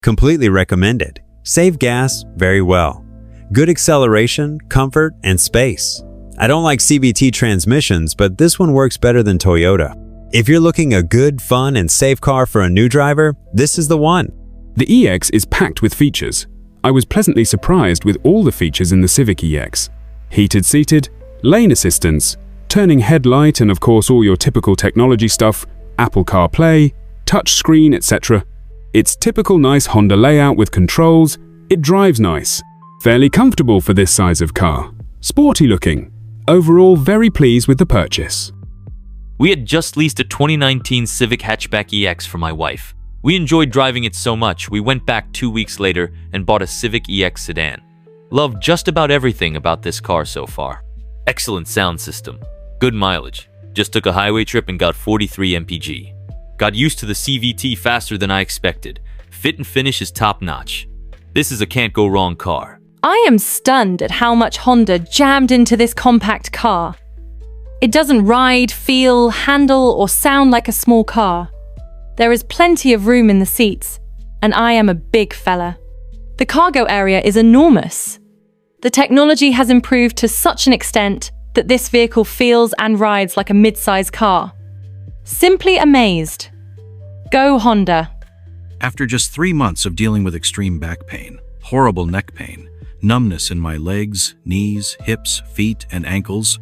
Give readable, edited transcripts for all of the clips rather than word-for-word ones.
Completely recommended. Save gas very well. Good acceleration, comfort, and space. I don't like CVT transmissions, but this one works better than Toyota. If you're looking a good, fun, and safe car for a new driver, this is the one. The EX is packed with features. I was pleasantly surprised with all the features in the Civic EX. Heated seated, lane assistance, turning headlight, and of course all your typical technology stuff, Apple CarPlay, touch screen, etc. It's typical nice Honda layout with controls. It drives nice. Fairly comfortable for this size of car. Sporty looking. Overall, very pleased with the purchase. We had just leased a 2019 Civic Hatchback EX for my wife. We enjoyed driving it so much, we went back 2 weeks later and bought a Civic EX sedan. Love just about everything about this car so far. Excellent sound system. Good mileage. Just took a highway trip and got 43 mpg. Got used to the CVT faster than I expected. Fit and finish is top notch. This is a can't go wrong car. I am stunned at how much Honda jammed into this compact car. It doesn't ride, feel, handle, or sound like a small car. There is plenty of room in the seats, and I am a big fella. The cargo area is enormous. The technology has improved to such an extent that this vehicle feels and rides like a mid-size car. Simply amazed. Go Honda. After just 3 months of dealing with extreme back pain, horrible neck pain, numbness in my legs, knees, hips, feet, and ankles,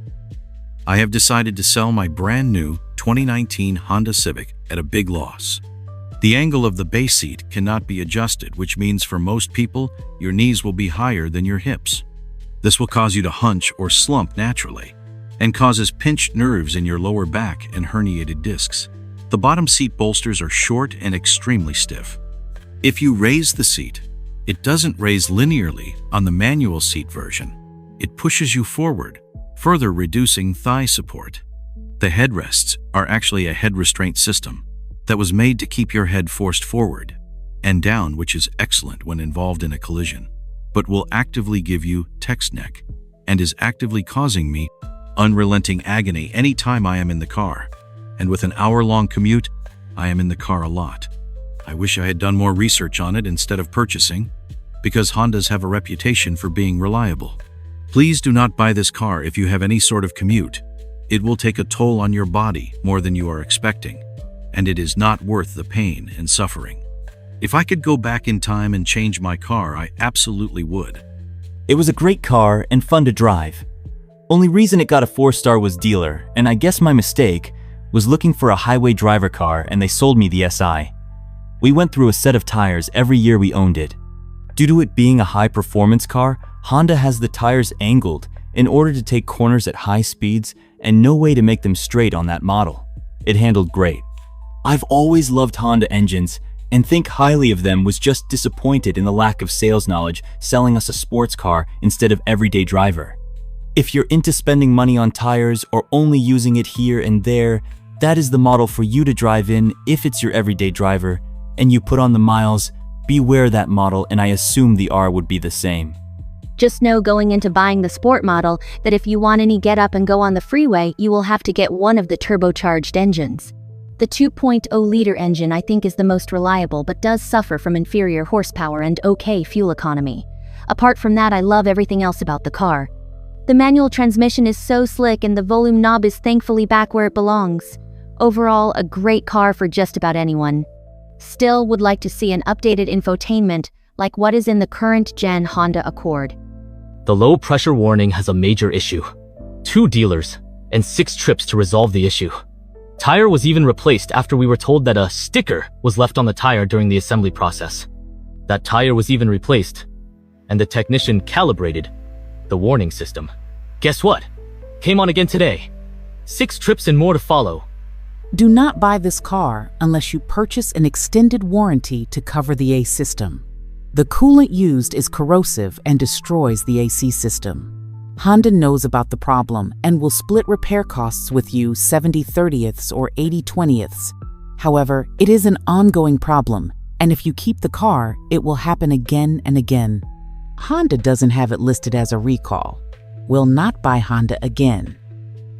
I have decided to sell my brand new 2019 Honda Civic at a big loss. The angle of the base seat cannot be adjusted, which means for most people, your knees will be higher than your hips. This will cause you to hunch or slump naturally, and causes pinched nerves in your lower back and herniated discs. The bottom seat bolsters are short and extremely stiff. If you raise the seat, it doesn't raise linearly on the manual seat version. It pushes you forward, further reducing thigh support. The headrests are actually a head restraint system that was made to keep your head forced forward and down, which is excellent when involved in a collision, but will actively give you text neck and is actively causing me unrelenting agony anytime I am in the car. And with an hour-long commute, I am in the car a lot. I wish I had done more research on it instead of purchasing, because Hondas have a reputation for being reliable. Please do not buy this car if you have any sort of commute. It will take a toll on your body more than you are expecting, and it is not worth the pain and suffering. If I could go back in time and change my car, I absolutely would. It was a great car and fun to drive. Only reason it got a 4-star was dealer, and I guess my mistake was looking for a highway driver car and they sold me the SI. We went through a set of tires every year we owned it. Due to it being a high-performance car, Honda has the tires angled in order to take corners at high speeds and no way to make them straight on that model. It handled great. I've always loved Honda engines and think highly of them, was just disappointed in the lack of sales knowledge selling us a sports car instead of everyday driver. If you're into spending money on tires or only using it here and there, that is the model for you to drive in if it's your everyday driver and you put on the miles. Beware that model, and I assume the R would be the same. Just know going into buying the sport model that if you want any get up and go on the freeway, you will have to get one of the turbocharged engines. The 2.0-liter engine I think is the most reliable, but does suffer from inferior horsepower and okay fuel economy. Apart from that, I love everything else about the car. The manual transmission is so slick and the volume knob is thankfully back where it belongs. Overall, a great car for just about anyone. Still would like to see an updated infotainment like what is in the current gen Honda Accord. The low pressure warning has a major issue. 2 dealers and 6 trips to resolve the issue. Tire was even replaced after we were told that a sticker was left on the tire during the assembly process. That tire was even replaced, and the technician calibrated the warning system. Guess what? Came on again today. 6 trips and more to follow. Do not buy this car unless you purchase an extended warranty to cover the AC system. The coolant used is corrosive and destroys the AC system. Honda knows about the problem and will split repair costs with you 70/30ths or 80/20ths. However, it is an ongoing problem, and if you keep the car, it will happen again and again. Honda doesn't have it listed as a recall. Will not buy Honda again.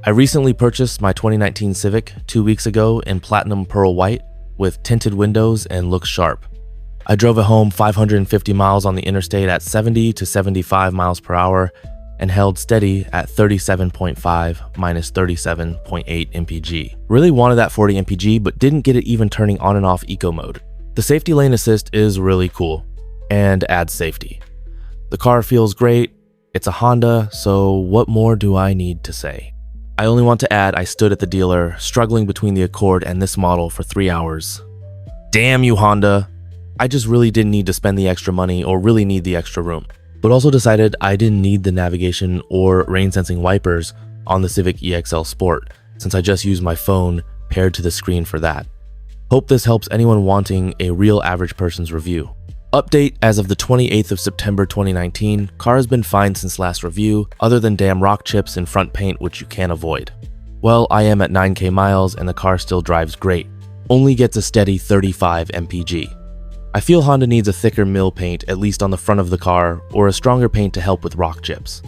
I recently purchased my 2019 Civic 2 weeks ago in platinum pearl white with tinted windows and looks sharp. I drove it home 550 miles on the interstate at 70 to 75 miles per hour and held steady at 37.5 minus 37.8 mpg. Really wanted that 40 mpg, but didn't get it even turning on and off eco mode. The safety lane assist is really cool and adds safety. The car feels great. It's a Honda, so what more do I need to say? I only want to add I stood at the dealer struggling between the Accord and this model for 3 hours. Damn you, Honda. I just really didn't need to spend the extra money or really need the extra room, but also decided I didn't need the navigation or rain sensing wipers on the Civic EXL Sport, since I just used my phone paired to the screen for that. Hope this helps anyone wanting a real average person's review. Update: as of the 28th of September 2019, car has been fine since last review, other than damn rock chips and front paint which you can't avoid. Well, I am at 9k miles and the car still drives great. Only gets a steady 35 mpg. I feel Honda needs a thicker mill paint, at least on the front of the car, or a stronger paint to help with rock chips.